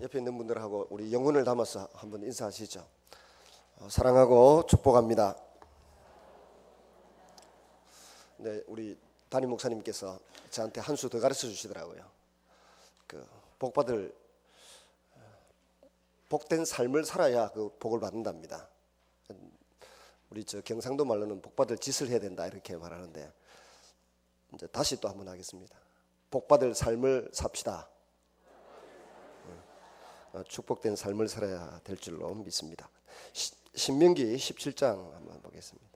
옆에 있는 분들하고 우리 영혼을 담아서 한번 인사하시죠. 사랑하고 축복합니다. 네, 우리 담임 목사님께서 저한테 한 수 더 가르쳐 주시더라고요. 복된 삶을 살아야 그 복을 받는답니다. 우리 저 경상도 말로는 복받을 짓을 해야 된다 이렇게 말하는데, 이제 다시 또 한번 하겠습니다. 복받을 삶을 삽시다. 축복된 삶을 살아야 될 줄로 믿습니다. 신명기 17장 한번 보겠습니다.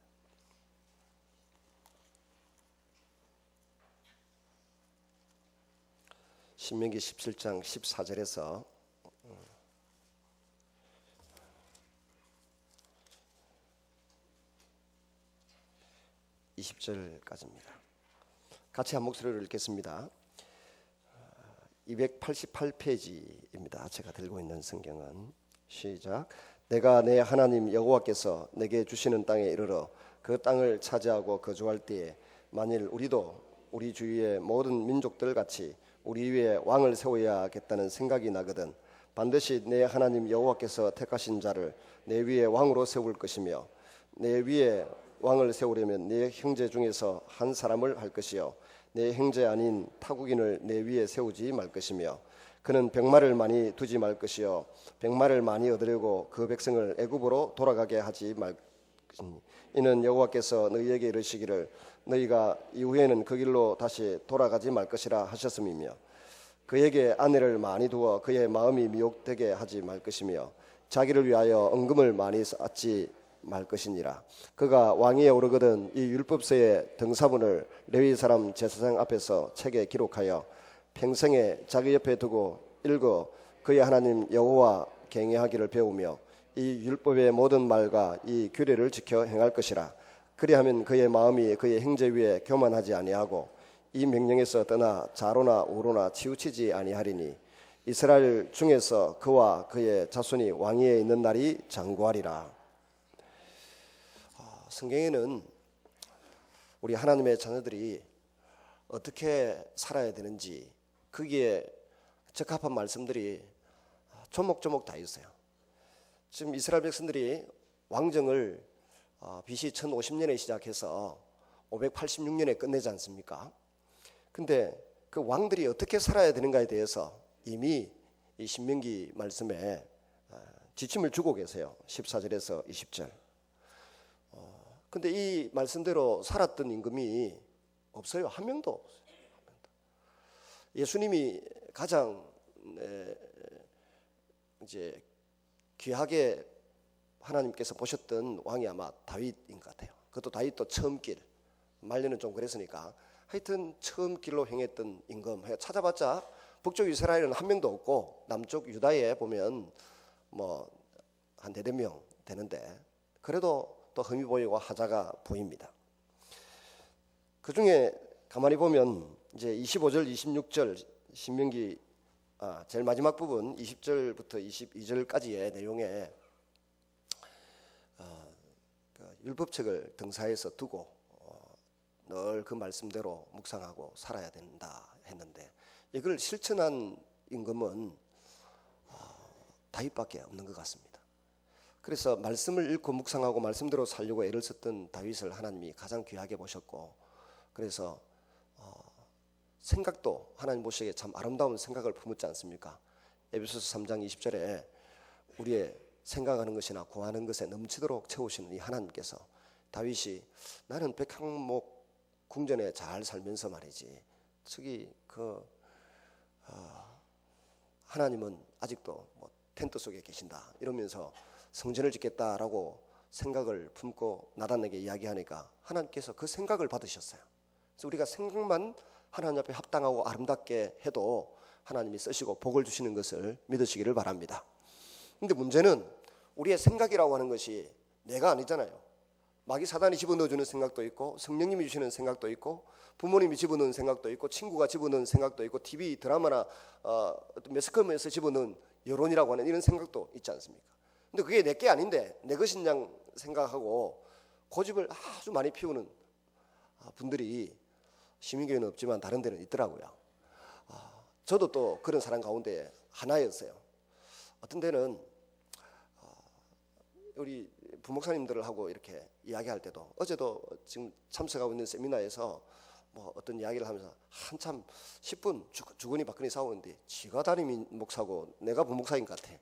신명기 17장 14절에서 20절까지입니다. 같이 한 목소리로 읽겠습니다. 288페이지입니다. 제가 들고 있는 성경은. 시작. 내가 내 하나님 여호와께서 내게 주시는 땅에 이르러 그 땅을 차지하고 거주할 때에 만일 우리도 우리 주위의 모든 민족들 같이 우리 위에 왕을 세워야겠다는 생각이 나거든 반드시 내 하나님 여호와께서 택하신 자를 내 위에 왕으로 세울 것이며 내 위에 왕을 세우려면 내 형제 중에서 한 사람을 할 것이요 내 형제 아닌 타국인을 내 위에 세우지 말 것이며 그는 병마를 많이 두지 말 것이요 병마를 많이 얻으려고 그 백성을 애굽으로 돌아가게 하지 말 것이니 이는 여호와께서 너희에게 이르시기를 너희가 이후에는 그 길로 다시 돌아가지 말 것이라 하셨음이며 그에게 아내를 많이 두어 그의 마음이 미혹되게 하지 말 것이며 자기를 위하여 은금을 많이 쌓지 말 것이니라. 그가 왕위에 오르거든 이 율법서의 등사본을 레위 사람 제사장 앞에서 책에 기록하여 평생에 자기 옆에 두고 읽어 그의 하나님 여호와 경외하기를 배우며 이 율법의 모든 말과 이 규례를 지켜 행할 것이라. 그리하면 그의 마음이 그의 형제 위에 교만하지 아니하고 이 명령에서 떠나 좌로나 우로나 치우치지 아니하리니 이스라엘 중에서 그와 그의 자손이 왕위에 있는 날이 장구하리라. 성경에는 우리 하나님의 자녀들이 어떻게 살아야 되는지 거기에 적합한 말씀들이 조목조목 다 있어요. 지금 이스라엘 백성들이 왕정을 BC 1050년에 시작해서 586년에 끝내지 않습니까? 근데 그 왕들이 어떻게 살아야 되는가에 대해서 이미 이 신명기 말씀에 지침을 주고 계세요. 14절에서 20절. 근데 이 말씀대로 살았던 임금이 없어요. 한 명도 없어요. 예수님이 가장 이제 귀하게 하나님께서 보셨던 왕이 아마 다윗인 것 같아요. 그것도 다윗도 처음 길, 말년은 좀 그랬으니까 하여튼 처음 길로 행했던 임금. 찾아봤자 북쪽 이스라엘은 한 명도 없고 남쪽 유다에 보면 뭐 한 4명 되는데 그래도 또 흠이 보이고 하자가 보입니다. 그 중에 가만히 보면 이제 25절, 26절 신명기 제일 마지막 부분 20절부터 22절까지의 내용에 율법책을 등사해서 두고 늘 그 말씀대로 묵상하고 살아야 된다 했는데 이걸 실천한 임금은 다윗밖에 없는 것 같습니다. 그래서 말씀을 읽고 묵상하고 말씀대로 살려고 애를 썼던 다윗을 하나님이 가장 귀하게 보셨고 그래서 생각도 하나님 보시기에 참 아름다운 생각을 품었지 않습니까? 에베소서 3장 20절에 우리의 생각하는 것이나 구하는 것에 넘치도록 채우시는 이 하나님께서 다윗이 나는 백항목 궁전에 잘 살면서 말이지 저기 하나님은 아직도 뭐 텐트 속에 계신다 이러면서 성전을 짓겠다라고 생각을 품고 나단에게 이야기하니까 하나님께서 그 생각을 받으셨어요. 그래서 우리가 생각만 하나님 앞에 합당하고 아름답게 해도 하나님이 쓰시고 복을 주시는 것을 믿으시기를 바랍니다. 근데 문제는 우리의 생각이라고 하는 것이 내가 아니잖아요. 마귀 사단이 집어넣어주는 생각도 있고 성령님이 주시는 생각도 있고 부모님이 집어넣은 생각도 있고 친구가 집어넣은 생각도 있고 TV 드라마나 매스컴에서 집어넣은 여론이라고 하는 이런 생각도 있지 않습니까? 근데 그게 내게 아닌데 내 것인 양 생각하고 고집을 아주 많이 피우는 분들이 시민교회는 없지만 다른 데는 있더라고요. 저도 또 그런 사람 가운데 하나였어요. 어떤 데는 우리 부목사님들하고 이렇게 이야기할 때도, 어제도 지금 참석하고 있는 세미나에서 뭐 어떤 이야기를 하면서 한참 10분 주거니 받거니 싸우는데 지가 담임 목사고 내가 부목사인 것 같아.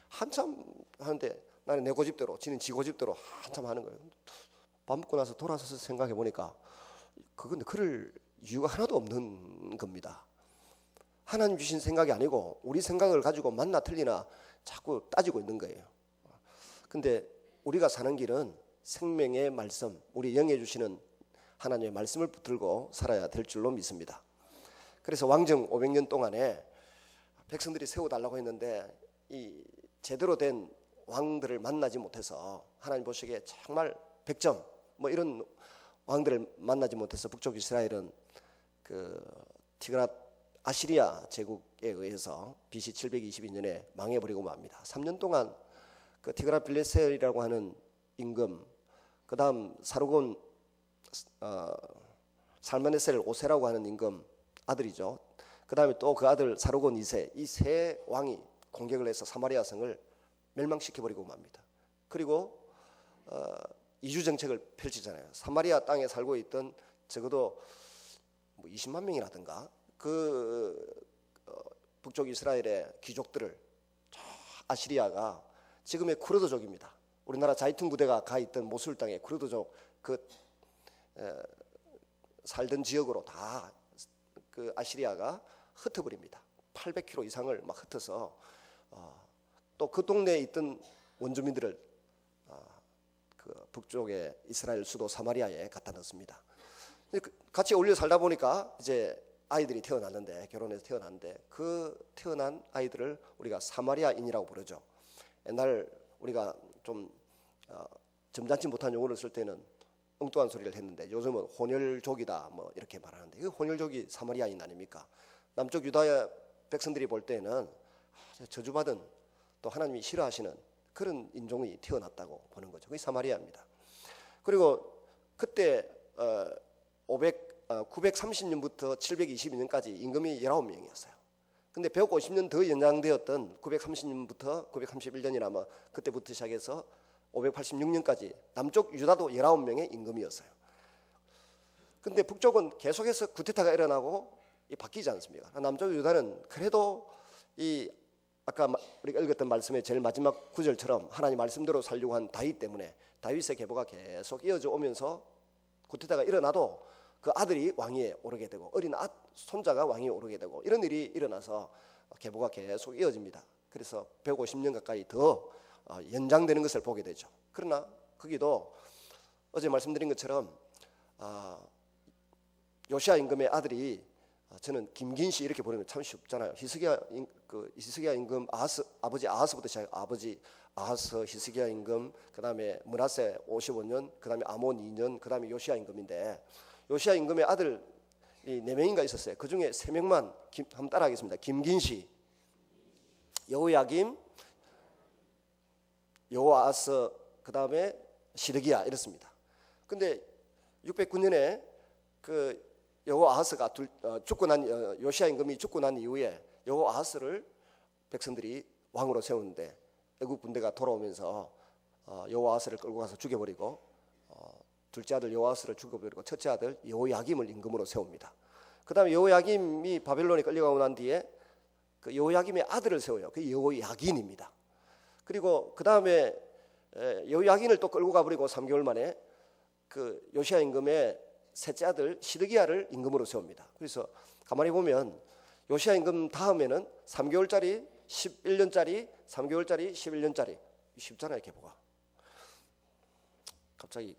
한참 하는데 나는 내 고집대로, 지는 지 고집대로 한참 하는 거예요. 밥 먹고 나서 돌아서서 생각해 보니까 그건 그럴 이유가 하나도 없는 겁니다. 하나님 주신 생각이 아니고 우리 생각을 가지고 맞나 틀리나 자꾸 따지고 있는 거예요. 근데 우리가 사는 길은 생명의 말씀, 우리 영에 주시는 하나님의 말씀을 붙들고 살아야 될 줄로 믿습니다. 그래서 왕정 500년 동안에 백성들이 세워달라고 했는데 이 제대로 된 왕들을 만나지 못해서, 하나님 보시기에 정말 100점 뭐 이런 왕들을 만나지 못해서 북쪽 이스라엘은 그 티그랏 아시리아 제국에 의해서 BC 722년에 망해버리고 맙니다. 3년 동안 그 티그랏 빌레셀이라고 하는 임금, 그 다음 사르곤 살마네셀 5세라고 하는 임금 아들이죠. 그 다음에 또 그 아들 사르곤 2세, 이 세 왕이 공격을 해서 사마리아 성을 멸망시켜버리고 맙니다. 그리고 이주 정책을 펼치잖아요. 사마리아 땅에 살고 있던 적어도 뭐 20만 명이라든가 그 북쪽 이스라엘의 귀족들을 아시리아가, 지금의 쿠르드족입니다. 우리나라 자이툰 부대가 가 있던 모술 땅에 쿠르드족 그 살던 지역으로 다 그 아시리아가 흩어버립니다. 800km 이상을 막 흩어서 또 그 동네에 있던 원주민들을 그 북쪽의 이스라엘 수도 사마리아에 갖다 넣습니다. 같이 어울려 살다 보니까 이제 아이들이 태어났는데, 결혼해서 태어났는데 그 태어난 아이들을 우리가 사마리아인이라고 부르죠. 옛날 우리가 좀 점잖지 못한 용어를 쓸 때는 엉뚱한 소리를 했는데 요즘은 혼혈족이다 뭐 이렇게 말하는데, 그 혼혈족이 사마리아인 아닙니까? 남쪽 유다의 백성들이 볼 때는 저주받은, 또 하나님이 싫어하시는 그런 인종이 태어났다고 보는 거죠. 그게 사마리아입니다. 그리고 그때 930년부터 722년까지 임금이 19명이었어요. 근데 150년 더 연장되었던 930년부터 931년이나 뭐 그때부터 시작해서 586년까지 남쪽 유다도 19명의 임금이었어요. 근데 북쪽은 계속해서 쿠데타가 일어나고 바뀌지 않습니까? 남쪽 유다는 그래도 이 아까 우리가 읽었던 말씀의 제일 마지막 구절처럼 하나님 말씀대로 살려고 한 다윗 때문에 다윗의 계보가 계속 이어져 오면서 쿠데타가 일어나도 그 아들이 왕위에 오르게 되고 어린 손자가 왕위에 오르게 되고 이런 일이 일어나서 계보가 계속 이어집니다. 그래서 150년 가까이 더 연장되는 것을 보게 되죠. 그러나 거기도 어제 말씀드린 것처럼 요시야 임금의 아들이, 저는 김긴시 이렇게 부르면 참 쉽잖아요. 히스기야 임금 아버지 아하스부터 시작, 아버지 아하스, 히스기야 임금, 그 다음에 므낫세 55년, 그 다음에 아몬 2년, 그 다음에 요시야 임금인데, 요시야 임금의 아들이 4명인가 있었어요. 그 중에 3명만 한번 따라하겠습니다. 김긴시, 여호야김, 여호아스, 그 다음에 시드기야 이렇습니다. 근데 609년에 그 여호아하스가 죽고 난 요시야 임금이 죽고 난 이후에 여호아하스를 백성들이 왕으로 세우는데 애국 군대가 돌아오면서 여호아하스를 끌고 가서 죽여버리고 둘째 아들 여호아스를 죽여버리고 첫째 아들 여호야김을 임금으로 세웁니다. 그 다음에 여호야김이 바벨론에 끌려가고 난 뒤에 그 여호야김의 아들을 세워요. 그 여호야긴입니다. 그리고 그 다음에 여호야긴을 또 끌고 가버리고 3개월 만에 그 요시야 임금의 셋째 아들 시드기야를 임금으로 세웁니다. 그래서 가만히 보면 요시야 임금 다음에는 3개월짜리, 11년짜리, 3개월짜리, 11년짜리, 쉽잖아요 계보가. 갑자기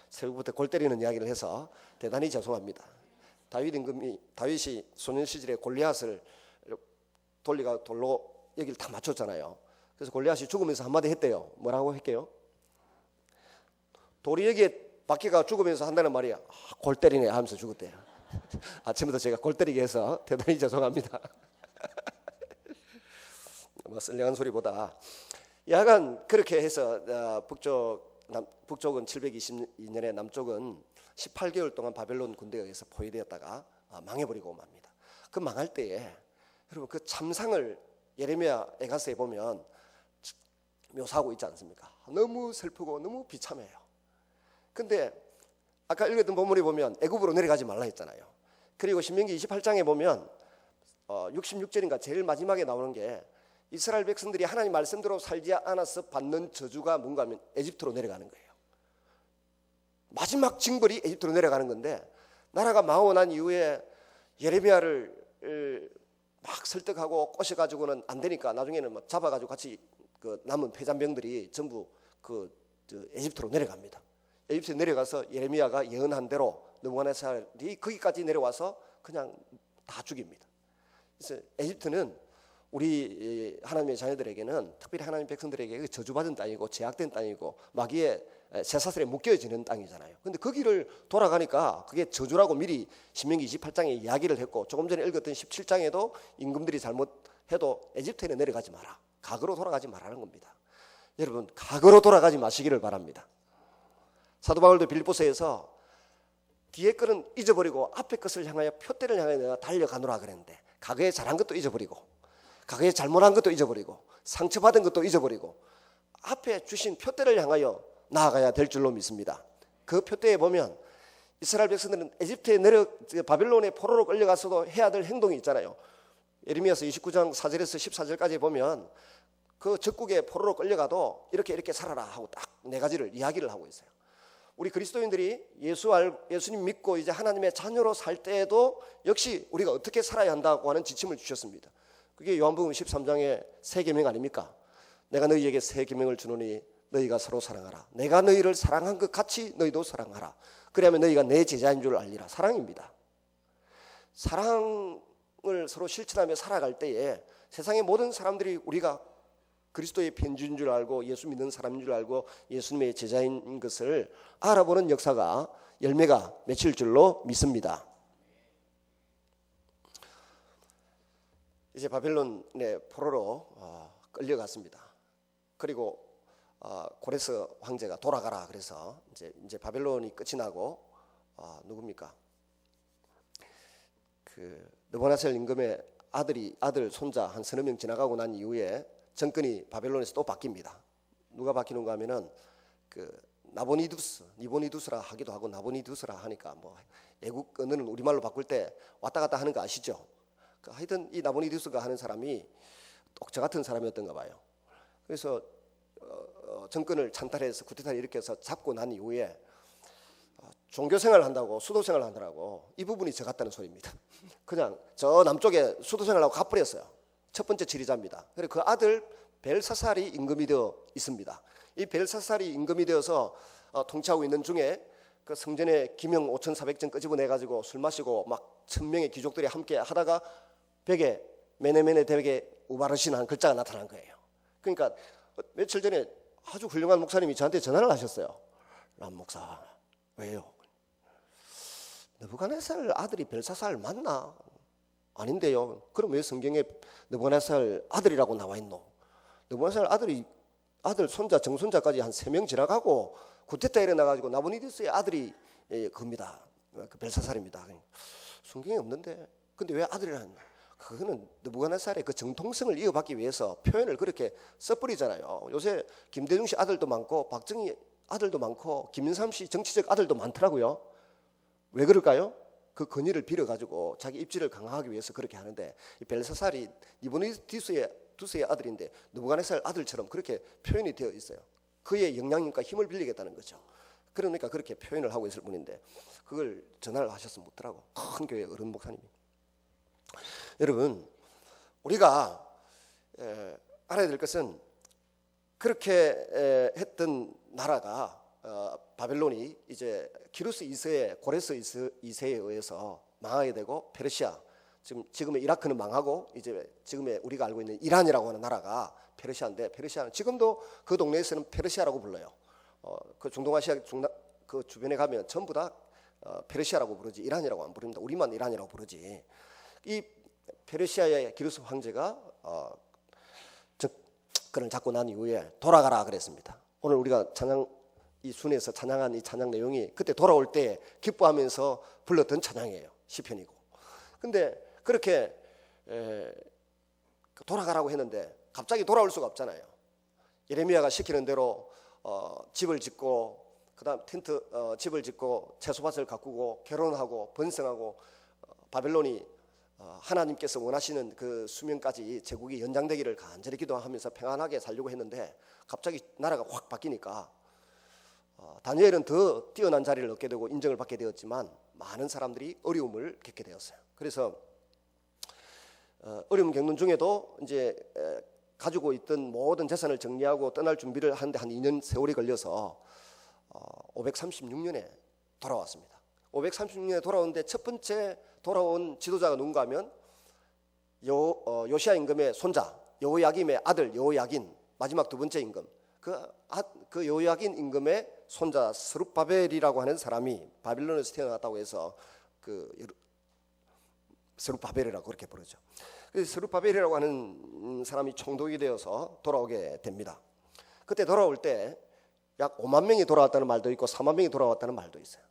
새벽부터 골 때리는 이야기를 해서 대단히 죄송합니다. 다윗이 소년 시절에 골리앗을 돌로 여기를 다 맞췄잖아요. 그래서 골리앗이 죽으면서 한마디 했대요. 뭐라고 할게요? 돌이 여기에 바퀴가 죽으면서 한다는 말이야. 골 때리네 하면서 죽었대요. 아침부터 제가 골 때리게 해서 대단히 죄송합니다. 뭐 썰렁한 소리보다 약간 그렇게 해서 북쪽은 722년에 남쪽은 18개월 동안 바벨론 군대에 의해서 포위되었다가 망해버리고 맙니다. 그 망할 때에 여러분 그 참상을 예레미야 에가서에 보면 묘사하고 있지 않습니까? 너무 슬프고 너무 비참해요. 근데 아까 읽었던 본문에 보면 애굽으로 내려가지 말라 했잖아요. 그리고 신명기 28장에 보면 66절인가 제일 마지막에 나오는 게 이스라엘 백성들이 하나님 말씀대로 살지 않아서 받는 저주가 뭔가 하면 에집트로 내려가는 거예요. 마지막 징벌이 에집트로 내려가는 건데, 나라가 망하고 난 이후에 예레미야를 막 설득하고 꼬셔가지고는 안 되니까 나중에는 막 잡아가지고 같이 그 남은 패잔병들이 전부 에집트로 내려갑니다. 에집트에 내려가서 예레미야가 예언한 대로 느부갓네살이 거기까지 내려와서 그냥 다 죽입니다. 그래서 에집트는 우리 하나님의 자녀들에게는, 특별히 하나님 백성들에게 저주받은 땅이고 제약된 땅이고 마귀의 쇠사슬에 묶여지는 땅이잖아요. 근데 거기를 돌아가니까 그게 저주라고 미리 신명기 28장에 이야기를 했고, 조금 전에 읽었던 17장에도 임금들이 잘못해도 에집트에는 내려가지 마라, 과거로 돌아가지 말라는 겁니다. 여러분, 과거로 돌아가지 마시기를 바랍니다. 사도 바울도 빌립보서에서 뒤에 것은 잊어버리고 앞에 것을 향하여 표대를 향하여 내가 달려가노라 그랬는데, 과거에 잘한 것도 잊어버리고 과거에 잘못한 것도 잊어버리고 상처받은 것도 잊어버리고 앞에 주신 표대를 향하여 나아가야 될 줄로 믿습니다. 그 표대에 보면 이스라엘 백성들은 에집트에 바빌론의 포로로 끌려가서도 해야 될 행동이 있잖아요. 예레미야서 29장 4절에서 14절까지 보면 그 적국의 포로로 끌려가도 이렇게 살아라 하고 딱 네 가지를 이야기를 하고 있어요. 우리 그리스도인들이 예수님 믿고 이제 하나님의 자녀로 살 때에도 역시 우리가 어떻게 살아야 한다고 하는 지침을 주셨습니다. 그게 요한복음 13장의 새 계명 아닙니까? 내가 너희에게 새 계명을 주노니 너희가 서로 사랑하라. 내가 너희를 사랑한 것 같이 너희도 사랑하라. 그러면 너희가 내 제자인 줄 알리라. 사랑입니다. 사랑을 서로 실천하며 살아갈 때에 세상의 모든 사람들이 우리가 그리스도의 편지인 줄 알고 예수 믿는 사람인 줄 알고 예수님의 제자인 것을 알아보는 역사가, 열매가 맺힐 줄로 믿습니다. 이제 바벨론의 포로로 끌려갔습니다. 그리고 고레스 황제가 돌아가라 그래서 이제 바벨론이 끝이 나고 누굽니까? 그 느부갓네살 임금의 아들 손자 한 서너 명 지나가고 난 이후에 정권이 바벨론에서 또 바뀝니다. 누가 바뀌는가 하면은 그 니보니두스라 하기도 하고 나보니두스라 하니까 뭐 애국 언어는 우리말로 바꿀 때 왔다 갔다 하는 거 아시죠? 하여튼 이 나보니두스가 하는 사람이 또 저 같은 사람이었던가 봐요. 그래서 정권을 찬탈해서 쿠데타를 일으켜서 잡고 난 이후에 종교생활을 한다고 수도생활을 하더라고. 이 부분이 저 같다는 소리입니다. 그냥 저 남쪽에 수도생활하고 가버렸어요. 첫 번째 지리자입니다. 그리고 그 아들 벨사살이 임금이 되어 있습니다. 이 벨사살이 임금이 되어서 통치하고 있는 중에 그 성전에 기명 5,400전 끄집어내가지고 술 마시고 막 1,000명의 귀족들이 함께 하다가 벽에 메네메네 벽에 우바르시나 하는 글자가 나타난 거예요. 그러니까 며칠 전에 아주 훌륭한 목사님이 저한테 전화를 하셨어요. 람 목사, 왜요? 느부갓네살 아들이 벨사살 맞나? 아닌데요. 그럼 왜 성경에 느부갓네살 아들이라고 나와 있노? 느부갓네살 아들 손자 정손자까지 한 3명 지나가고 쿠데타 일어나가지고 나보니두스의 아들이 그겁니다. 그 벨사살입니다. 성경에 없는데 근데 왜 아들이라는? 그거는 느부갓네살의 그 정통성을 이어받기 위해서 표현을 그렇게 써버리잖아요. 요새 김대중 씨 아들도 많고 박정희 아들도 많고 김인삼 씨 정치적 아들도 많더라고요. 왜 그럴까요? 그 권위를 빌어가지고 자기 입지를 강화하기 위해서 그렇게 하는데, 이 벨사살이 니보니두스의 아들인데 느부갓네살 아들처럼 그렇게 표현이 되어 있어요. 그의 영향력과 힘을 빌리겠다는 거죠. 그러니까 그렇게 표현을 하고 있을 뿐인데 그걸 전화를 하셨으면 못하라고. 큰 교회 어른 목사님이. 여러분, 우리가 알아야 될 것은 그렇게 했던 나라가 바벨론이 이제 기루스 2세의 고레스 2세에 의해서 망하게 되고 페르시아, 지금의 이라크는 망하고 이제 지금의 우리가 알고 있는 이란이라고 하는 나라가 페르시아인데, 페르시아는 지금도 그 동네에서는 페르시아라고 불러요. 그 중동아시아 그 주변에 가면 전부 다 페르시아라고 부르지 이란이라고 안 부릅니다. 우리만 이란이라고 부르지. 이 페르시아의 기루스 황제가 정권을 잡고 난 이후에 돌아가라 그랬습니다. 오늘 우리가 찬양 이 순에서 찬양한 이 찬양 내용이 그때 돌아올 때 기뻐하면서 불렀던 찬양이에요. 시편이고. 근데 그렇게 돌아가라고 했는데 갑자기 돌아올 수가 없잖아요. 예레미야가 시키는 대로 집을 짓고 그다음 텐트 집을 짓고 채소밭을 가꾸고 결혼하고 번성하고 바벨론이 하나님께서 원하시는 그 수명까지 제국이 연장되기를 간절히 기도하면서 평안하게 살려고 했는데 갑자기 나라가 확 바뀌니까 다니엘은 더 뛰어난 자리를 얻게 되고 인정을 받게 되었지만 많은 사람들이 어려움을 겪게 되었어요. 그래서 어려움 겪는 중에도 이제 가지고 있던 모든 재산을 정리하고 떠날 준비를 하는데 한 2년 세월이 걸려서 536년에 돌아왔습니다. 536년에 돌아오는데 첫 번째 돌아온 지도자가 누군가 하면 요시야 임금의 손자 여호야김의 아들 여호야긴, 마지막 두 번째 임금, 그 여호야긴 임금의 손자 스룹바벨이라고 하는 사람이 바빌론에서 태어났다고 해서 그 스룹바벨이라고 그렇게 부르죠. 그래서 스룹바벨이라고 하는 사람이 총독이 되어서 돌아오게 됩니다. 그때 돌아올 때 약 5만 명이 돌아왔다는 말도 있고 4만 명이 돌아왔다는 말도 있어요.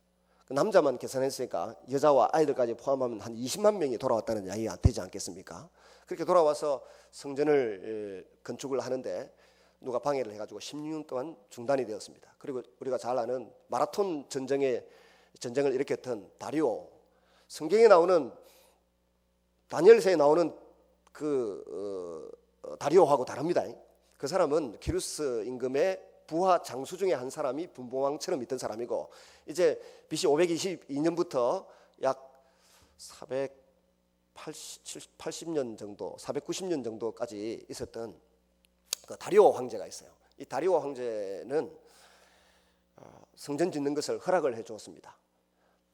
그 남자만 계산했으니까 여자와 아이들까지 포함하면 한 20만 명이 돌아왔다는 이야기가 되지 않겠습니까? 그렇게 돌아와서 성전을 건축을 하는데 누가 방해를 해가지고 16년 동안 중단이 되었습니다. 그리고 우리가 잘 아는 마라톤 전쟁을 일으켰던 다리오, 성경에 나오는 다니엘서에 나오는 그 다리오하고 다릅니다. 그 사람은 키루스 임금의 부하 장수 중에 한 사람이 분봉왕처럼 있던 사람이고, 이제 BC 522년부터 약 480년 정도, 490년 정도까지 있었던 그 다리오 황제가 있어요. 이 다리오 황제는 성전 짓는 것을 허락을 해 주었습니다.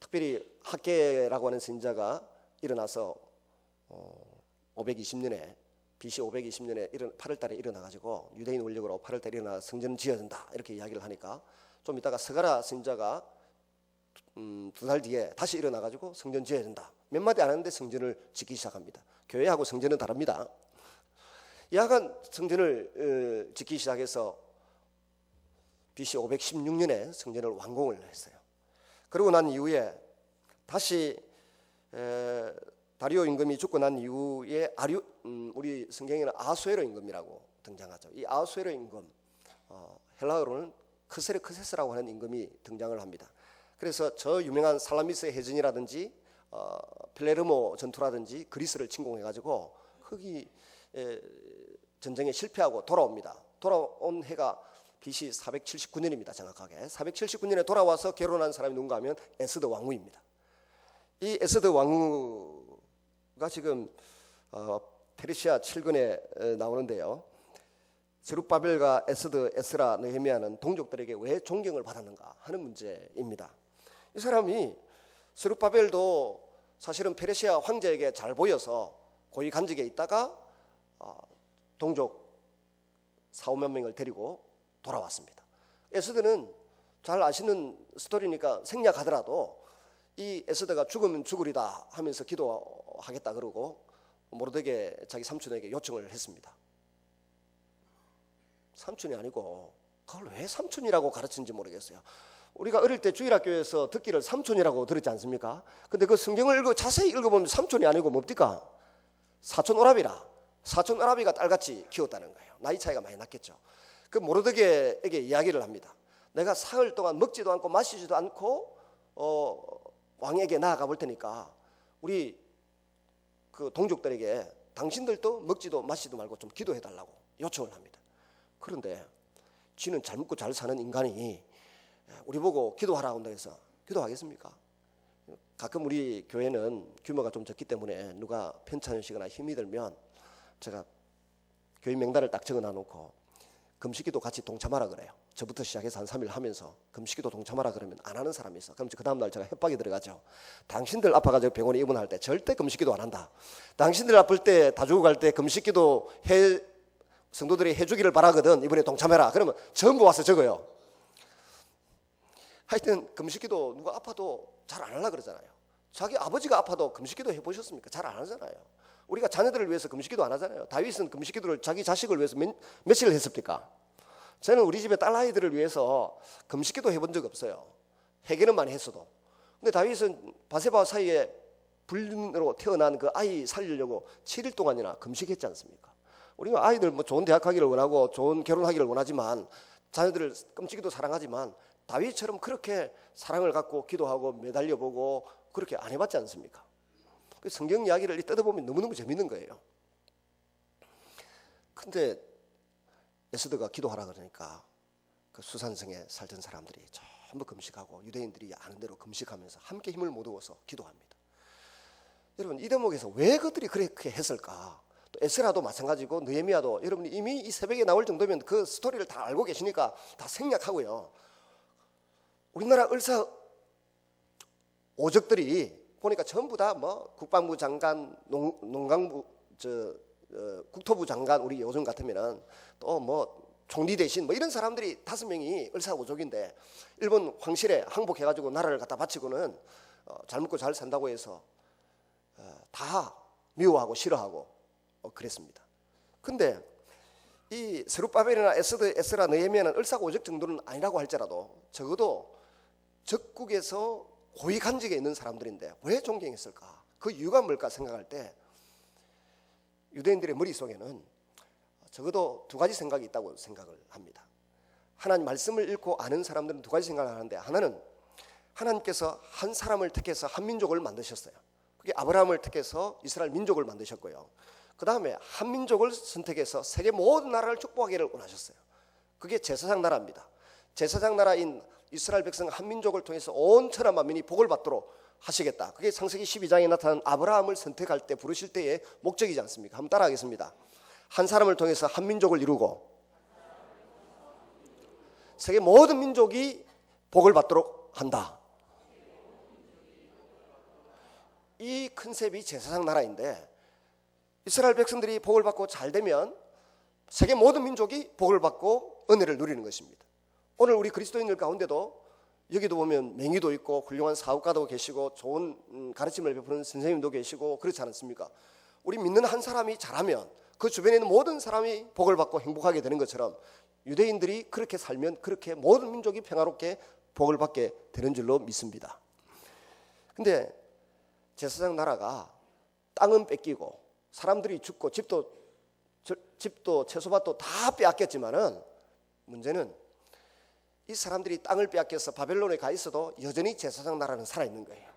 특별히 학계라고 하는 선지자가 일어나서 520년에 BC 520년에 8월 달에 일어나 가지고 유대인 원력으로 8월 달에 일어나 성전을 지어야 된다 이렇게 이야기를 하니까 좀 이따가 스가랴 선지자가 2달 뒤에 다시 일어나 가지고 성전 지어야 된다. 몇 마디 안 하는데 성전을 짓기 시작합니다. 교회하고 성전은 다릅니다. 야간 성전을 짓기 시작해서 BC 516년에 성전을 완공을 했어요. 그러고 난 이후에 다시 다리오 임금이 죽고 난 이후에 우리 성경에는 아수에로 임금이라고 등장하죠. 이 아수에로 임금, 헬라어로는 크세르크세스라고 하는 임금이 등장을 합니다. 그래서 저 유명한 살라미스 해전이라든지 플레르모 전투라든지 그리스를 침공해가지고 거기 전쟁에 실패하고 돌아옵니다. 돌아온 해가 BC 479년입니다. 정확하게 479년에 돌아와서 결혼한 사람이 누군가 하면 에스더 왕후입니다. 이 에스더 왕후가 지금 페르시아 7권에 나오는데요. 스룹바벨과 에스더, 에스라, 느헤미야는 동족들에게 왜 존경을 받았는가 하는 문제입니다. 이 사람이 스룹바벨도 사실은 페르시아 황제에게 잘 보여서 고위 간직에 있다가 동족 4-5만 명을 데리고 돌아왔습니다. 에스더는 잘 아시는 스토리니까 생략하더라도 이 에스더가 죽으면 죽으리다 하면서 기도하겠다 그러고 모르드게 자기 삼촌에게 요청을 했습니다. 삼촌이 아니고 그걸 왜 삼촌이라고 가르치는지 모르겠어요. 우리가 어릴 때 주일학교에서 듣기를 삼촌이라고 들었지 않습니까? 근데 그 성경을 자세히 읽어보면 삼촌이 아니고 뭡니까? 사촌 오라비라. 사촌 오라비가 딸같이 키웠다는 거예요. 나이 차이가 많이 났겠죠. 그 모르드게에게 이야기를 합니다. 내가 사흘 동안 먹지도 않고 마시지도 않고 왕에게 나아가 볼 테니까 우리 그 동족들에게 당신들도 먹지도 마시지도 말고 좀 기도해 달라고 요청을 합니다. 그런데 쥐는 잘 먹고 잘 사는 인간이 우리 보고 기도하라고 한다 해서 기도하겠습니까? 가끔 우리 교회는 규모가 좀 적기 때문에 누가 편찮으시거나 힘이 들면 제가 교인 명단을 딱 적어 놔놓고 금식기도 같이 동참하라 그래요. 저부터 시작해서 한 3일 하면서 금식기도 동참하라 그러면 안 하는 사람이 있어. 그럼 그 다음날 제가 협박이 들어가죠. 당신들 아파가지고 병원에 입원할 때 절대 금식기도 안 한다. 당신들 아플 때 다 죽어갈 때 금식기도 성도들이 해주기를 바라거든. 이번에 동참해라. 그러면 전부 와서 적어요. 하여튼 금식기도 누가 아파도 잘 안 하려고 그러잖아요. 자기 아버지가 아파도 금식기도 해보셨습니까? 잘 안 하잖아요. 우리가 자녀들을 위해서 금식기도 안 하잖아요. 다윗은 금식기도를 자기 자식을 위해서 며칠을 했습니까? 저는 우리 집에 딸아이들을 위해서 금식기도 해본 적 없어요. 해결은 많이 했어도. 근데 다윗은 바세바 사이에 불륜으로 태어난 그 아이 살리려고 7일 동안이나 금식했지 않습니까? 우리가 아이들 뭐 좋은 대학 가기를 원하고 좋은 결혼하기를 원하지만 자녀들을 끔찍이도 사랑하지만 다윗처럼 그렇게 사랑을 갖고 기도하고 매달려 보고 그렇게 안 해봤지 않습니까? 성경 이야기를 뜯어보면 너무너무 재밌는 거예요. 근데 에스더가 기도하라 그러니까 그 수산성에 살던 사람들이 전부 금식하고 유대인들이 아는 대로 금식하면서 함께 힘을 모으어서 기도합니다. 여러분, 이 대목에서 왜 그들이 그렇게 했을까? 또 에스라도 마찬가지고 느헤미야도 여러분이 이미 이 새벽에 나올 정도면 그 스토리를 다 알고 계시니까 다 생략하고요. 우리나라 을사 오적들이 보니까 전부 다 뭐 국방부 장관, 농강부, 국토부 장관, 우리 요즘 같으면은 또 뭐 총리 대신 뭐 이런 사람들이 5명이 을사오족인데 일본 황실에 항복해가지고 나라를 갖다 바치고는 잘 먹고 잘 산다고 해서 다 미워하고 싫어하고 그랬습니다. 근데 이 스룹바벨이나 에스라, 느헤미야는 을사오적 정도는 아니라고 할지라도 적어도 적국에서 고위 간직에 있는 사람들인데 왜 존경했을까? 그 이유가 뭘까 생각할 때 유대인들의 머릿속에는 적어도 2가지 생각이 있다고 생각을 합니다. 하나님 말씀을 읽고 아는 사람들은 2가지 생각을 하는데, 하나는 하나님께서 한 사람을 택해서 한 민족을 만드셨어요. 그게 아브라함을 택해서 이스라엘 민족을 만드셨고요. 그 다음에 한 민족을 선택해서 세계 모든 나라를 축복하기를 원하셨어요. 그게 제사장 나라입니다. 제사장 나라인 이스라엘 백성 한 민족을 통해서 온 천하 만민이 복을 받도록 하시겠다. 그게 창세기 12장에 나타난 아브라함을 선택할 때 부르실 때의 목적이지 않습니까? 한번 따라하겠습니다. 한 사람을 통해서 한 민족을 이루고 세계 모든 민족이 복을 받도록 한다. 이 컨셉이 제사장 나라인데 이스라엘 백성들이 복을 받고 잘 되면 세계 모든 민족이 복을 받고 은혜를 누리는 것입니다. 오늘 우리 그리스도인들 가운데도 여기도 보면 맹의도 있고 훌륭한 사업가도 계시고 좋은 가르침을 베푸는 선생님도 계시고 그렇지 않습니까? 우리 믿는 한 사람이 잘하면 그 주변에 있는 모든 사람이 복을 받고 행복하게 되는 것처럼 유대인들이 그렇게 살면 그렇게 모든 민족이 평화롭게 복을 받게 되는 줄로 믿습니다. 근데 제사장 나라가 땅은 뺏기고 사람들이 죽고 집도 채소밭도 다 빼앗겼지만은 문제는 이 사람들이 땅을 빼앗겨서 바벨론에 가 있어도 여전히 제사장 나라는 살아있는 거예요.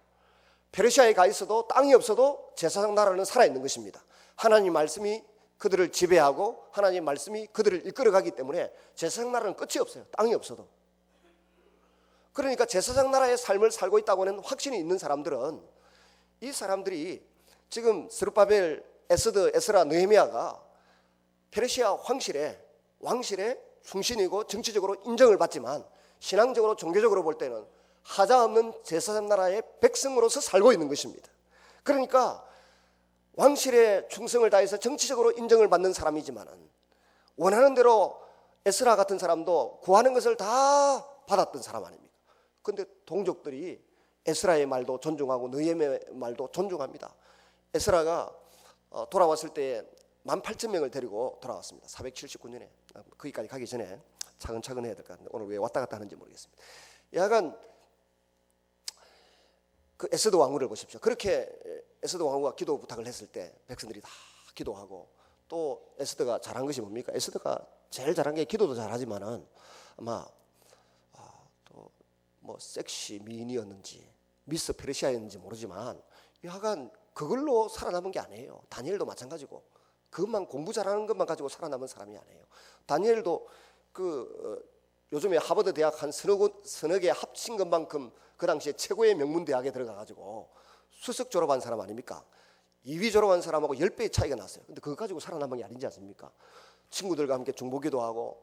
페르시아에 가 있어도 땅이 없어도 제사장 나라는 살아있는 것입니다. 하나님 말씀이 그들을 지배하고 하나님 말씀이 그들을 이끌어가기 때문에 제사장 나라는 끝이 없어요. 땅이 없어도. 그러니까 제사장 나라의 삶을 살고 있다고 하는 확신이 있는 사람들은 이 사람들이 지금 스룹바벨, 에스더, 에스라, 느헤미야가 페르시아 왕실의 충신이고 정치적으로 인정을 받지만 신앙적으로 종교적으로 볼 때는 하자없는 제사장 나라의 백성으로서 살고 있는 것입니다. 그러니까 왕실의 충성을 다해서 정치적으로 인정을 받는 사람이지만 원하는 대로 에스라 같은 사람도 구하는 것을 다 받았던 사람 아닙니까? 그런데 동족들이 에스라의 말도 존중하고 느헤미야의 말도 존중합니다. 에스라가 돌아왔을 때 18,000명을 데리고 돌아왔습니다. 479년에 거기까지 가기 전에 차근차근 해야 될 것 같은데 오늘 왜 왔다 갔다 하는지 모르겠습니다. 약간 그 에스더 왕후를 보십시오. 그렇게 에스더 왕후가 기도 부탁을 했을 때 백성들이 다 기도하고 또 에스더가 잘한 것이 뭡니까? 에스더가 제일 잘한 게 기도도 잘하지만은 아마 또 뭐 섹시 미인이었는지 미스 페르시아였는지 모르지만 약간 그걸로 살아남은 게 아니에요. 다니엘도 마찬가지고 그것만 공부 잘하는 것만 가지고 살아남은 사람이 아니에요. 다니엘도 요즘에 하버드 대학 한 서너 개 합친 것만큼 그 당시에 최고의 명문 대학에 들어가가지고 수석 졸업한 사람 아닙니까? 2위 졸업한 사람하고 10배의 차이가 났어요. 근데 그거 가지고 살아남은 게 아니지 않습니까? 친구들과 함께 중보기도 하고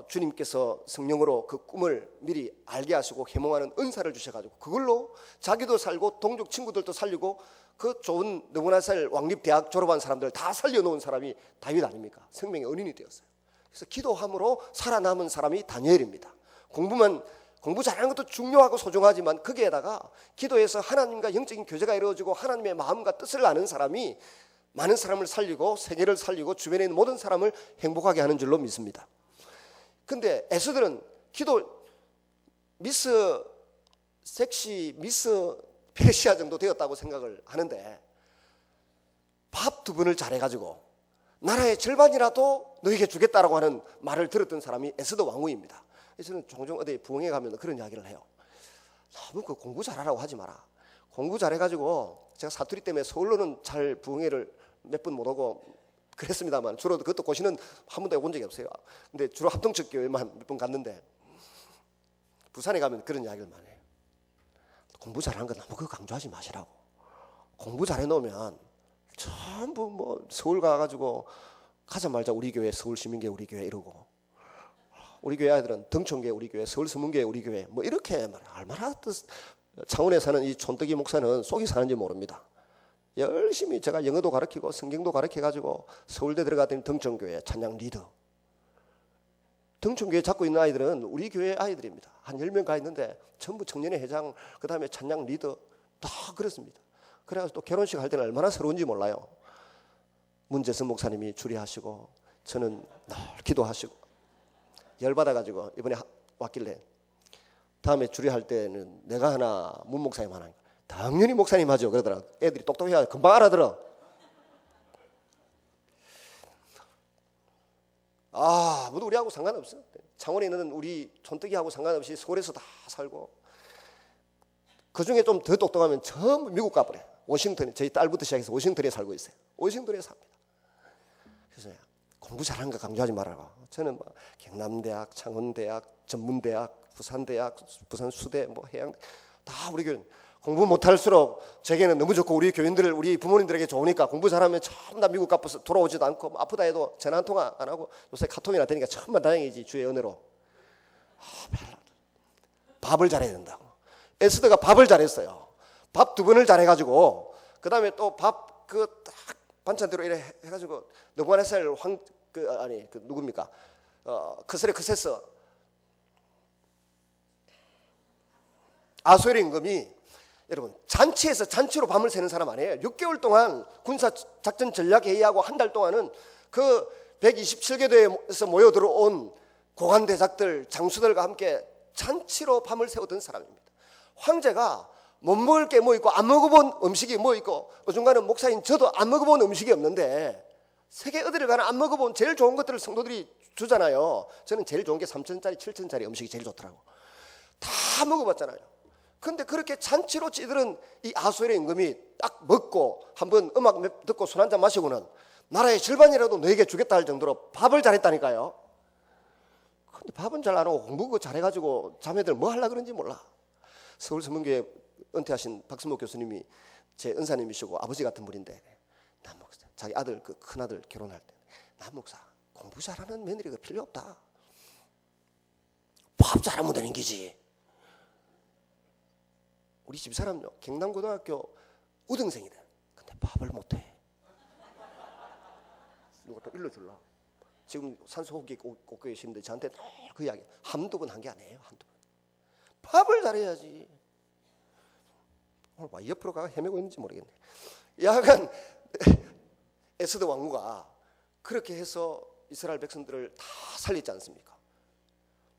주님께서 성령으로 그 꿈을 미리 알게 하시고 해몽하는 은사를 주셔가지고 그걸로 자기도 살고 동족 친구들도 살리고 그 좋은 느부갓네살 왕립대학 졸업한 사람들 다 살려놓은 사람이 다윗 아닙니까? 생명의 은인이 되었어요. 그래서 기도함으로 살아남은 사람이 다니엘입니다. 공부 잘하는 것도 중요하고 소중하지만 거기에다가 기도해서 하나님과 영적인 교제가 이루어지고 하나님의 마음과 뜻을 아는 사람이 많은 사람을 살리고 세계를 살리고 주변에 있는 모든 사람을 행복하게 하는 줄로 믿습니다. 근데 에스더는 기도 미스 섹시 미스 페르시아 정도 되었다고 생각을 하는데 밥 2번을 잘해가지고 나라의 절반이라도 너에게 주겠다라고 하는 말을 들었던 사람이 에스더 왕후입니다. 그래서 저는 종종 어디 부흥회 가면 그런 이야기를 해요. 너무 그 공부 잘하라고 하지 마라. 공부 잘해가지고 제가 사투리 때문에 서울로는 잘 부흥회를 몇 번 못 오고 그랬습니다만, 주로 그것도 고시는 한 번도 해본 적이 없어요. 근데 주로 합동측 교회만 몇 번 갔는데, 부산에 가면 그런 이야기를 많이 해요. 공부 잘하는 거 너무 그거 강조하지 마시라고. 공부 잘해 놓으면 전부 뭐 서울 가가지고 가자마자 우리 교회, 서울시민교회 우리 교회 이러고, 우리 교회 아이들은 등촌교회 우리 교회, 서울서문교회 우리 교회 뭐 이렇게 말해요. 얼마나 창원에 사는 이 촌뜨기 목사는 속이 사는지 모릅니다. 열심히 제가 영어도 가르치고 성경도 가르쳐가지고 서울대 들어갔더니 등촌교회 찬양 리더. 등촌교회 잡고 있는 아이들은 우리 교회 아이들입니다. 한 10명 가 있는데 전부 청년회 회장, 그 다음에 찬양 리더 다 그렇습니다. 그래서 또 결혼식 할 때는 얼마나 서러운지 몰라요. 문재선 목사님이 주례하시고 저는 늘 기도하시고, 열받아가지고 이번에 왔길래 다음에 주례할 때는 내가 하나 문 목사님 하나, 당연히 목사님 하죠 그러더라. 애들이 똑똑해야 금방 알아들어. 모두 우리하고 상관없어. 창원에 있는 우리 촌뜨기하고 상관없이 서울에서 다 살고, 그중에 좀 더 똑똑하면 전부 미국 가버려. 워싱턴에, 저희 딸부터 시작해서 워싱턴에 살고 있어요. 워싱턴에 삽니다. 그래서 공부 잘하는 거 강조하지 말라고. 저는 뭐 경남대학, 창원대학, 전문대학, 부산대학, 부산수대, 뭐 해양대 다 우리 교인. 공부 못할수록 제게는 너무 좋고 우리 교인들, 우리 부모님들에게 좋으니까 공부 잘하면 처음 다 미국 가서 돌아오지도 않고, 뭐 아프다 해도 전화 한 통화 안 하고 요새 카톡이나 되니까 정말 다행이지. 주의 은혜로. 밥을 잘해야 된다고. 에스더가 밥을 잘했어요. 밥 2번을 잘해가지고, 그 다음에 또 밥 그 딱 반찬대로 이래 해가지고 느부갓네살 누굽니까? 크세스 아수에르 임금이, 여러분 잔치에서 잔치로 밤을 새는 사람 아니에요. 6개월 동안 군사 작전 전략 회의하고 한 달 동안은 그 127개도에서 모여 들어온 고관 대작들, 장수들과 함께 잔치로 밤을 새우던 사람입니다. 황제가 못 먹을 게 뭐 있고 안 먹어본 음식이 뭐 있고, 어중간한 목사인 저도 안 먹어본 음식이 없는데 세계 어디를 가나 안 먹어본 제일 좋은 것들을 성도들이 주잖아요. 저는 제일 좋은 게 3,000짜리 7,000짜리 음식이 제일 좋더라고. 다 먹어봤잖아요. 근데 그렇게 잔치로 찌들은 이 아수에르 임금이 딱 먹고 한번 음악 듣고 술 한잔 마시고는 나라의 절반이라도 너에게 주겠다 할 정도로 밥을 잘했다니까요. 근데 밥은 잘 안 하고 공부 잘해가지고 자매들 뭐 하려고 그런지 몰라. 서울서문교회 은퇴하신 박승목 교수님이 제 은사님이시고 아버지 같은 분인데, 남 목사, 자기 아들 그 큰아들 결혼할 때, 남 목사 공부 잘하는 며느리가 필요 없다. 밥 잘하면 되는 기지. 우리 집사람요, 경남고등학교 우등생이다. 근데 밥을 못해. 누가 또 일러줄라. 지금 산소호흡기 꽂고 계시는데 저한테 그 이야기 한두 번 한 게 아니에요. 한두 번. 밥을 잘해야지. 오늘 와 옆으로 가 헤매고 있는지 모르겠네. 야간 에스더 왕후가 그렇게 해서 이스라엘 백성들을 다 살리지 않습니까?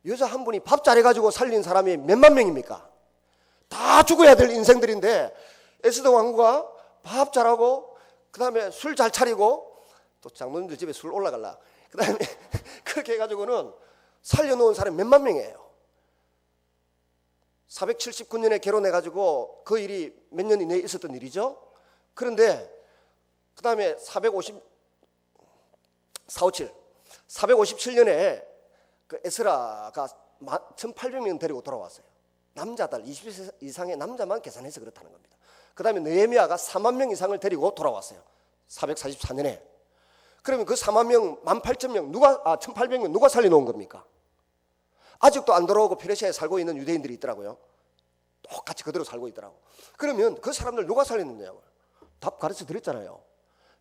여자 한 분이 밥 잘해가지고 살린 사람이 몇만 명입니까? 다 죽어야 될 인생들인데 에스더 왕후가 밥 잘하고, 그 다음에 술 잘 차리고, 또 장모님들 집에 술 올라갈라, 그 다음에 그렇게 해가지고는 살려놓은 사람이 몇만 명이에요. 479년에 결혼해가지고 그 일이 몇 년 이내에 있었던 일이죠. 그런데 그 다음에 457년에 그 에스라가 1800명 데리고 돌아왔어요. 남자들 20세 이상의 남자만 계산해서 그렇다는 겁니다. 그 다음에 느헤미야가 4만 명 이상을 데리고 돌아왔어요. 444년에. 그러면 그 4만 명, 18,000명 1800명 누가 살려놓은 겁니까? 아직도 안 돌아오고 페르시아에 살고 있는 유대인들이 있더라고요. 똑같이 그대로 살고 있더라고. 그러면 그 사람들 누가 살렸느냐고. 답 가르쳐 드렸잖아요.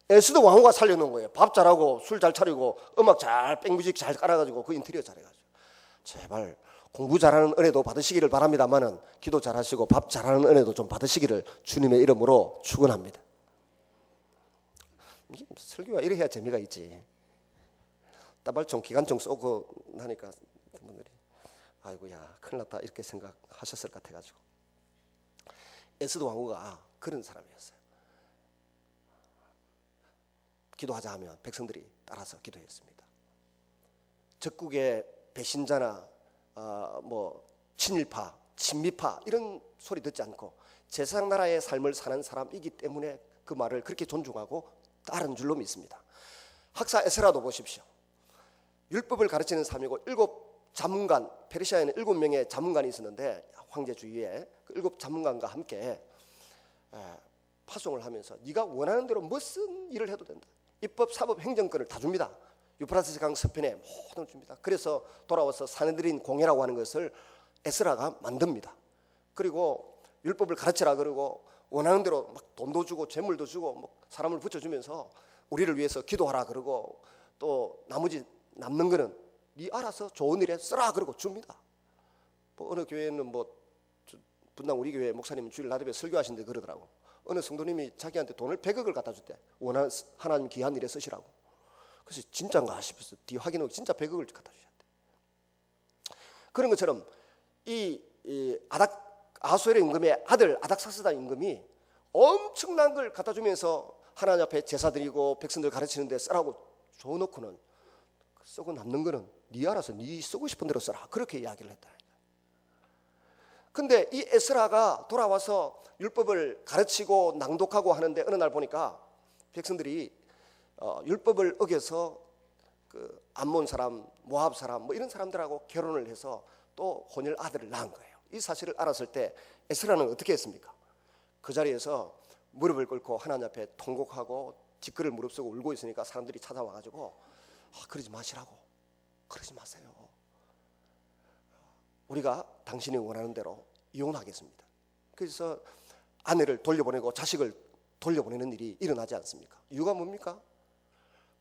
에스더 왕후가 살려놓은 거예요. 밥 잘하고 술 잘 차리고 음악 잘 백뮤직 잘 깔아가지고 그 인테리어 잘해가지고. 제발 공부 잘하는 은혜도 받으시기를 바랍니다만은 기도 잘하시고 밥 잘하는 은혜도 좀 받으시기를 주님의 이름으로 축원합니다. 설교가 이래 해야 재미가 있지. 따발총 기관총 쏘고 나니까 분들이 아이고야 큰일 났다 이렇게 생각하셨을 것 같아가지고. 에스더 왕후가 그런 사람이었어요. 기도하자 하면 백성들이 따라서 기도했습니다. 적국의 배신자나 친일파, 친미파 이런 소리 듣지 않고 제사장 나라의 삶을 사는 사람이기 때문에 그 말을 그렇게 존중하고 따른 줄로 믿습니다. 학사 에스라도 보십시오. 율법을 가르치는 사람이고 7 자문관, 페르시아에는 7명의 자문관이 있었는데 황제 주위에 그 7 자문관과 함께 파송을 하면서 네가 원하는 대로 무슨 일을 해도 된다. 입법, 사법, 행정권을 다 줍니다. 유프라테스 강 서편에 모든 줍니다. 그래서 돌아와서 사내들인 공회라고 하는 것을 에스라가 만듭니다. 그리고 율법을 가르치라 그러고 원하는 대로 막 돈도 주고 재물도 주고 뭐 사람을 붙여주면서 우리를 위해서 기도하라 그러고 또 나머지 남는 거는 네 알아서 좋은 일에 쓰라 그러고 줍니다. 뭐 어느 교회는 분당 우리 교회 목사님 주일 낮에 설교하시는데 그러더라고. 어느 성도님이 자기한테 돈을 100억을 갖다 줬대. 원하는 하나님 귀한 일에 쓰시라고. 그래서 진짜인가 싶어서 뒤 확인하고 진짜 100억을 갖다 주셨대. 그런 것처럼 이 아수엘의 임금의 아들 아닥사스다 임금이 엄청난 걸 갖다 주면서 하나님 앞에 제사 드리고 백성들 가르치는 데 쓰라고 줘놓고는 쓰고 남는 거는 네 알아서 네 쓰고 싶은 대로 써라 그렇게 이야기를 했다. 근데 이 에스라가 돌아와서 율법을 가르치고 낭독하고 하는데 어느 날 보니까 백성들이 율법을 어겨서 그 암몬 사람, 모압 사람 뭐 이런 사람들하고 결혼을 해서 또 혼혈 아들을 낳은 거예요. 이 사실을 알았을 때 에스라는 어떻게 했습니까? 그 자리에서 무릎을 꿇고 하나님 앞에 통곡하고 뒷글을 무릅쓰고 울고 있으니까 사람들이 찾아와가지고 그러지 마시라고, 그러지 마세요. 우리가 당신이 원하는 대로 이혼하겠습니다. 그래서 아내를 돌려보내고 자식을 돌려보내는 일이 일어나지 않습니까? 이유가 뭡니까?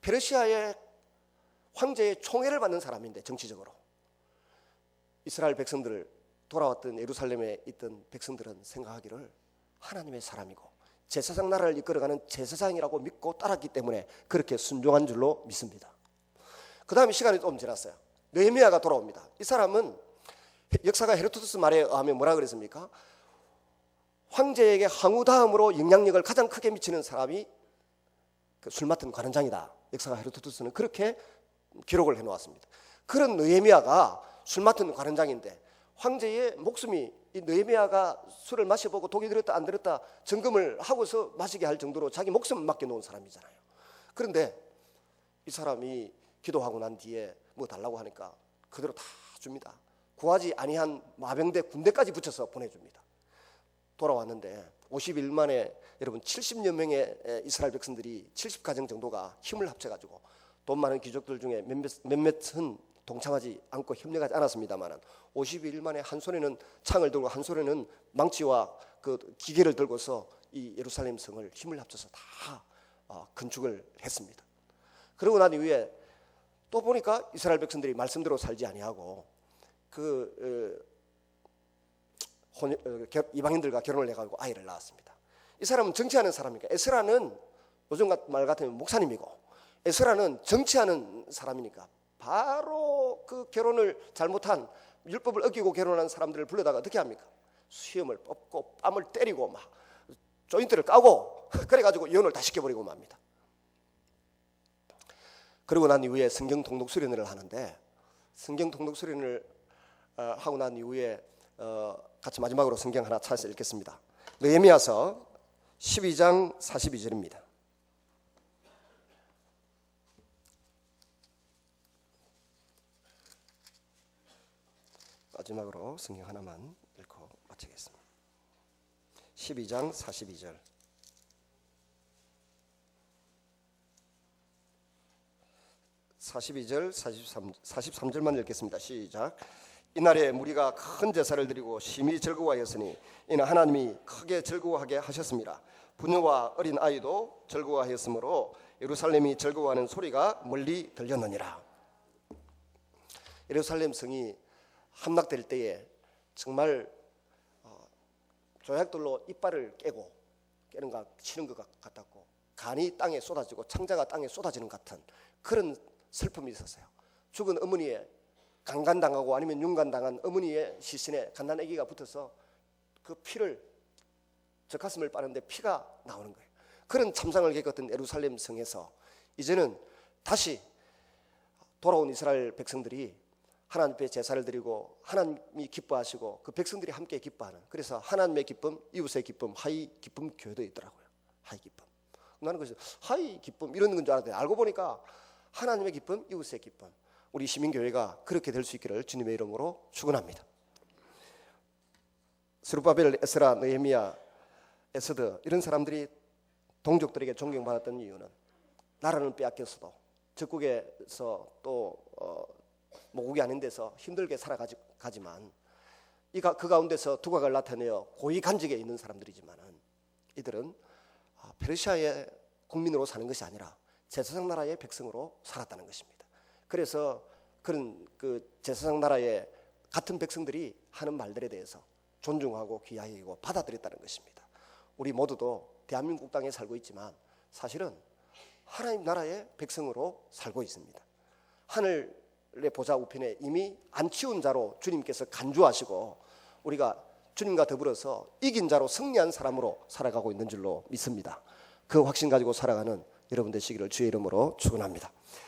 페르시아의 황제의 총애를 받는 사람인데 정치적으로 이스라엘 백성들을 돌아왔던 예루살렘에 있던 백성들은 생각하기를 하나님의 사람이고 제사장 나라를 이끌어가는 제사장이라고 믿고 따랐기 때문에 그렇게 순종한 줄로 믿습니다. 그 다음에 시간이 좀 지났어요. 느헤미야가 돌아옵니다. 이 사람은 역사가 헤로도투스 말에 의하면 뭐라 그랬습니까? 황제에게 항우 다음으로 영향력을 가장 크게 미치는 사람이 술 맡은 관원장이다. 역사가 헤로도투스는 그렇게 기록을 해놓았습니다. 그런 느헤미야가 술 맡은 관원장인데 황제의 목숨이 이 느헤미야가 술을 마셔보고 독이 들었다 안 들었다 점검을 하고서 마시게 할 정도로 자기 목숨을 맡겨놓은 사람이잖아요. 그런데 이 사람이 기도하고 난 뒤에 뭐 달라고 하니까 그대로 다 줍니다. 구하지 아니한 마병대 군대까지 붙여서 보내줍니다. 돌아왔는데 50일 만에 여러분 70여 명의 이스라엘 백성들이 70가정 정도가 힘을 합쳐가지고 돈 많은 귀족들 중에 몇몇은 동참하지 않고 협력하지 않았습니다만 52일 만에 한 손에는 창을 들고 한 손에는 망치와 그 기계를 들고서 이 예루살렘 성을 힘을 합쳐서 다 건축을 했습니다. 그러고 난 이후에 또 보니까 이스라엘 백성들이 말씀대로 살지 아니하고 이방인들과 결혼을 해가지고 아이를 낳았습니다. 이 사람은 정치하는 사람이니까 에스라는 요즘 말 같으면 목사님이고 에스라는 정치하는 사람이니까 바로 그 결혼을 잘못한 율법을 어기고 결혼한 사람들을 불러다가 어떻게 합니까? 수염을 뽑고 뺨을 때리고 막 조인트를 까고 그래가지고 이혼을 다 시켜버리고 맙니다. 그러고 난 이후에 성경 통독 수련회를 하는데 성경 통독 수련을 하고 난 이후에 같이 마지막으로 성경 하나 찾아서 읽겠습니다. 느헤미야서 12장 42절입니다. 마지막으로 성경 하나만 읽고 마치겠습니다. 12장 42절. (42절) 43절만 읽겠습니다. 시작. 이날에 무리가 큰 제사를 드리고 심히 즐거워하였으니 이는 하나님이 크게 즐거워하게 하셨습니다. 부녀와 어린 아이도 즐거워하였으므로 예루살렘이 즐거워하는 소리가 멀리 들렸느니라. 예루살렘 성이 함락될 때에 정말 조약돌로 이빨을 깨는 것 치는 것 같았고 간이 땅에 쏟아지고 창자가 땅에 쏟아지는 것 같은 그런 슬픔이 있었어요. 죽은 어머니의 강간당하고 아니면 흉간당한 어머니의 시신에 갓난 아기가 붙어서 그 피를 젖가슴을 빠는데 피가 나오는 거예요. 그런 참상을 겪었던 예루살렘 성에서 이제는 다시 돌아온 이스라엘 백성들이 하나님 앞에 제사를 드리고 하나님이 기뻐하시고 그 백성들이 함께 기뻐하는, 그래서 하나님의 기쁨, 이웃의 기쁨, 하이 기쁨 교회도 있더라고요. 하이 기쁨. 나는 그래서 하이 기쁨 이런 건 줄 알았더니 알고 보니까 하나님의 기쁨, 이웃의 기쁨. 우리 시민교회가 그렇게 될 수 있기를 주님의 이름으로 축원합니다. 스룹바벨, 에스라, 느헤미야, 에스더 이런 사람들이 동족들에게 존경받았던 이유는 나라는 빼앗겼어도 적국에서 또 모국이 아닌 데서 힘들게 살아가지만 그 가운데서 두각을 나타내어 고위 간직에 있는 사람들이지만은 이들은 페르시아의 국민으로 사는 것이 아니라 제사장 나라의 백성으로 살았다는 것입니다. 그래서 그런 그 제사장 나라의 같은 백성들이 하는 말들에 대해서 존중하고 귀하게 여기고 받아들였다는 것입니다. 우리 모두도 대한민국 땅에 살고 있지만 사실은 하나님 나라의 백성으로 살고 있습니다. 하늘의 보좌 우편에 이미 안 치운 자로 주님께서 간주하시고 우리가 주님과 더불어서 이긴 자로 승리한 사람으로 살아가고 있는 줄로 믿습니다. 그 확신 가지고 살아가는 여러분 되시기를 주의 이름으로 축원합니다.